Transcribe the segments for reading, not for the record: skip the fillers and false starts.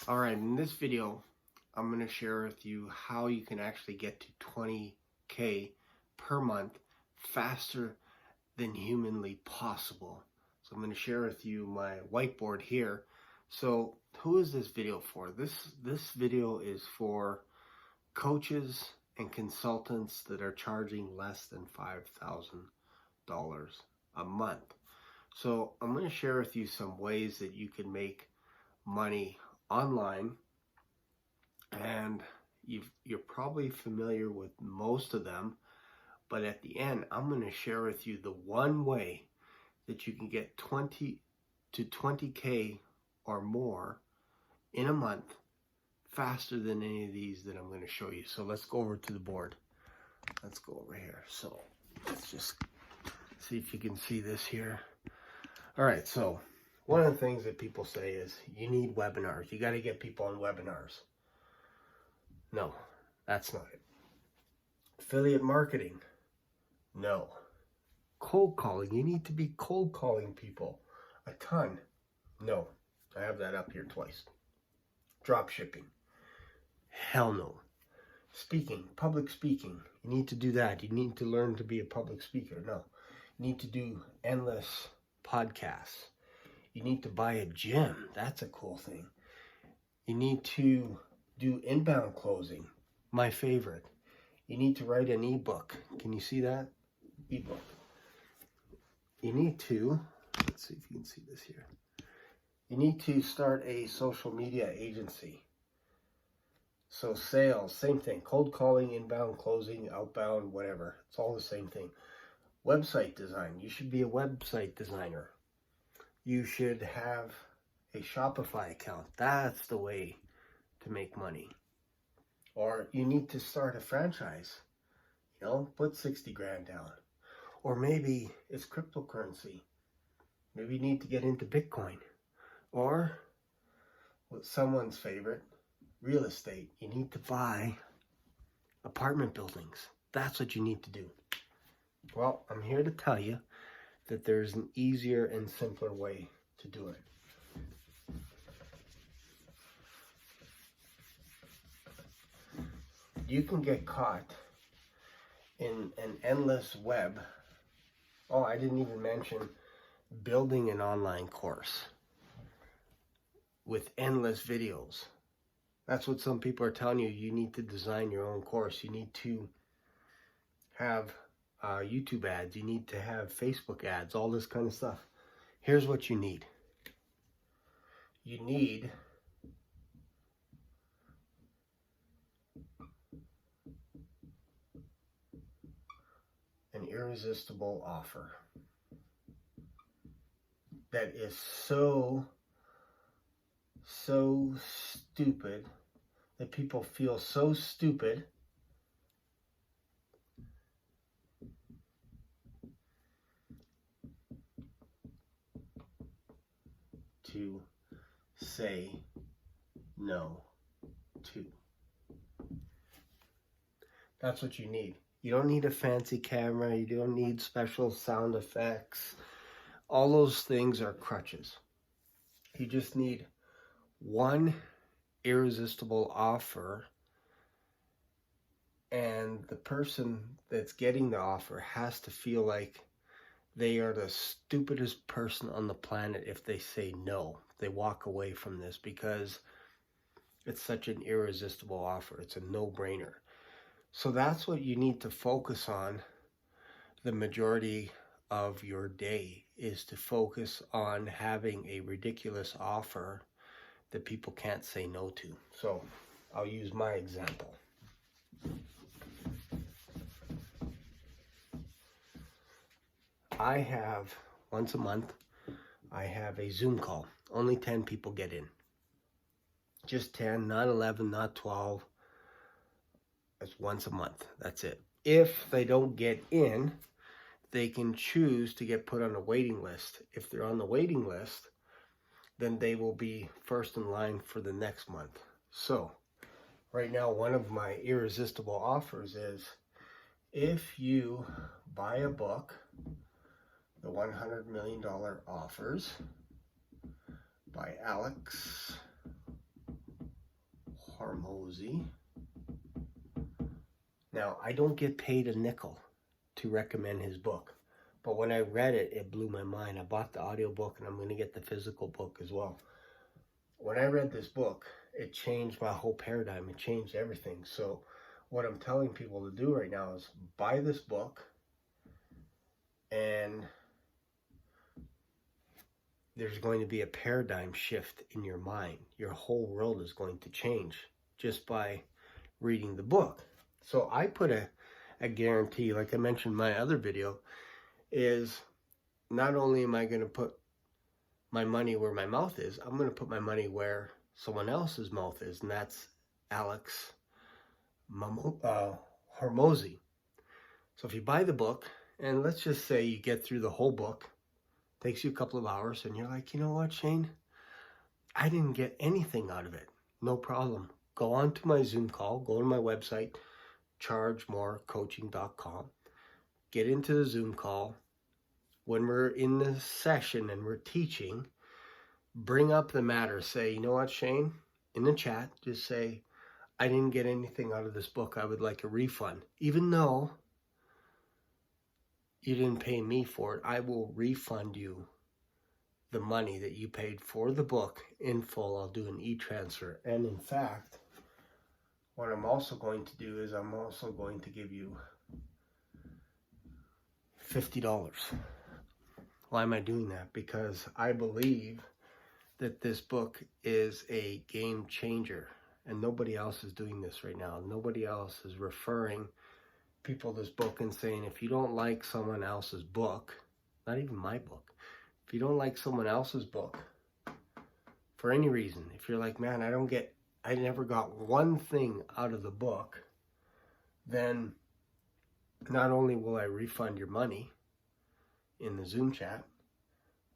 Alright, in this video, I'm going to share with you how you can actually get to 20K per month faster than humanly possible. So I'm going to share with you my whiteboard here. So who is this video for? This video is for coaches and consultants that are charging less than $5,000 a month. So I'm going to share with you some ways that you can make money online, and you're probably familiar with most of them, but at the end I'm going to share with you the one way that you can get 20 to 20K or more in a month faster than any of these that I'm going to show you. So let's go over to the board. Let's go over here. So let's just see if you can see this here. All right, so one of the things that people say is you need webinars. You got to get people on webinars. No, that's not it. Affiliate marketing. No. Cold calling. You need to be cold calling people a ton. No. I have that up here twice. Drop shipping. Hell no. Speaking. Public speaking. You need to do that. You need to learn to be a public speaker. No. You need to do endless podcasts. You need to buy a gym. That's a cool thing. You need to do inbound closing. My favorite. You need to write an ebook. Can you see that? Ebook. You need to, let's see if you can see this here. You need to start a social media agency. So sales, same thing. Cold calling, inbound closing, outbound, whatever. It's all the same thing. Website design. You should be a website designer. You should have a Shopify account. That's the way to make money. Or you need to start a franchise. You know, put 60 grand down. Or maybe it's cryptocurrency. Maybe you need to get into Bitcoin. Or, with someone's favorite, real estate. You need to buy apartment buildings. That's what you need to do. Well, I'm here to tell you that there's an easier and simpler way to do it. You can get caught in an endless web. Oh, I didn't even mention building an online course with endless videos. That's what some people are telling you. You need to design your own course. You need to have YouTube ads. You need to have Facebook ads, all this kind of stuff. Here's what you need. You need an irresistible offer that is so stupid that people feel so stupid to say no to. That's what you need. You don't need a fancy camera. You don't need special sound effects. All those things are crutches. You just need one irresistible offer, and the person that's getting the offer has to feel like they are the stupidest person on the planet if they say no. They walk away from this because it's such an irresistible offer. It's a no-brainer. So that's what you need to focus on the majority of your day, is to focus on having a ridiculous offer that people can't say no to. So I'll use my example. I have, once a month, I have a Zoom call. Only 10 people get in. Just 10, not 11, not 12. It's once a month. That's it. If they don't get in, they can choose to get put on a waiting list. If they're on the waiting list, then they will be first in line for the next month. So, right now, one of my irresistible offers is, if you buy a book, The $100 Million Offers by Alex Hormozis. Now, I don't get paid a nickel to recommend his book, but when I read it, it blew my mind. I bought the audiobook, and I'm going to get the physical book as well. When I read this book, it changed my whole paradigm. It changed everything. So what I'm telling people to do right now is buy this book, and there's going to be a paradigm shift in your mind. Your whole world is going to change just by reading the book. So I put a guarantee, like I mentioned in my other video, is not only am I going to put my money where my mouth is, I'm going to put my money where someone else's mouth is, and that's Alex Hormozis. So if you buy the book, and let's just say you get through the whole book, takes you a couple of hours, and you're like, you know what, Shane? I didn't get anything out of it. No problem. Go on to my Zoom call, go to my website, chargemorecoaching.com, get into the Zoom call. When we're in the session and we're teaching, bring up the matter. Say, you know what, Shane? In the chat, just say, I didn't get anything out of this book. I would like a refund. Even though you didn't pay me for it, I will refund you the money that you paid for the book in full. I'll do an e-transfer. And in fact, what I'm also going to do is I'm also going to give you $50. Why am I doing that? Because I believe that this book is a game changer, and nobody else is doing this right now. Nobody else is referring people this book and saying, if you don't like someone else's book, not even my book, if you don't like someone else's book for any reason, if you're like, man, I never got one thing out of the book, then not only will I refund your money in the Zoom chat,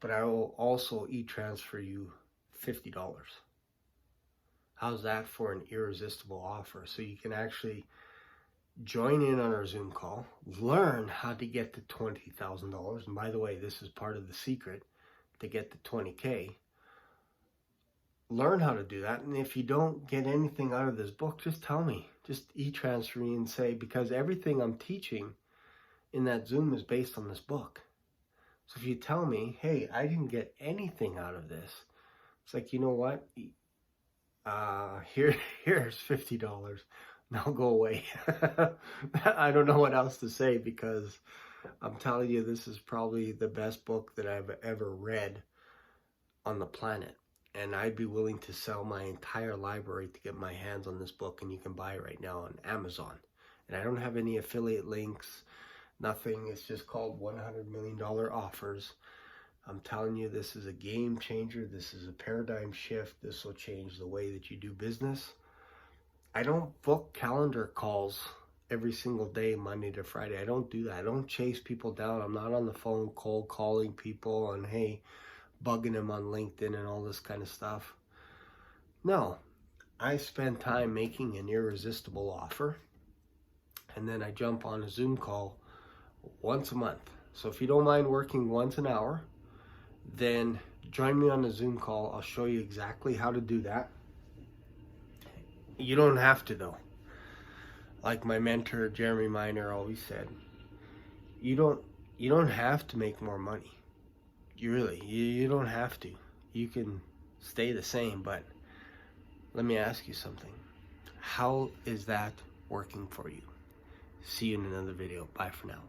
but I will also e-transfer you $50. How's that for an irresistible offer? So you can actually join in on our Zoom call, learn how to get to $20,000. And by the way, this is part of the secret to get to 20K. Learn how to do that. And if you don't get anything out of this book, just tell me. Just e-transfer me and say, because everything I'm teaching in that Zoom is based on this book. So if you tell me, hey, I didn't get anything out of this, it's like, you know what? Here's $50. Now go away. I don't know what else to say, because I'm telling you, this is probably the best book that I've ever read on the planet. And I'd be willing to sell my entire library to get my hands on this book, and you can buy it right now on Amazon. And I don't have any affiliate links, nothing. It's just called $100 million offers. I'm telling you, this is a game changer. This is a paradigm shift. This will change the way that you do business. I don't book calendar calls every single day, Monday to Friday. I don't do that. I don't chase people down. I'm not on the phone cold calling people and, hey, bugging them on LinkedIn and all this kind of stuff. No, I spend time making an irresistible offer, and then I jump on a Zoom call once a month. So if you don't mind working once an hour, then join me on a Zoom call. I'll show you exactly how to do that. You don't have to, though. Like my mentor Jeremy Miner always said, you don't have to make more money. You don't have to. You can stay the same, but let me ask you something. How is that working for you? See you in another video. Bye for now.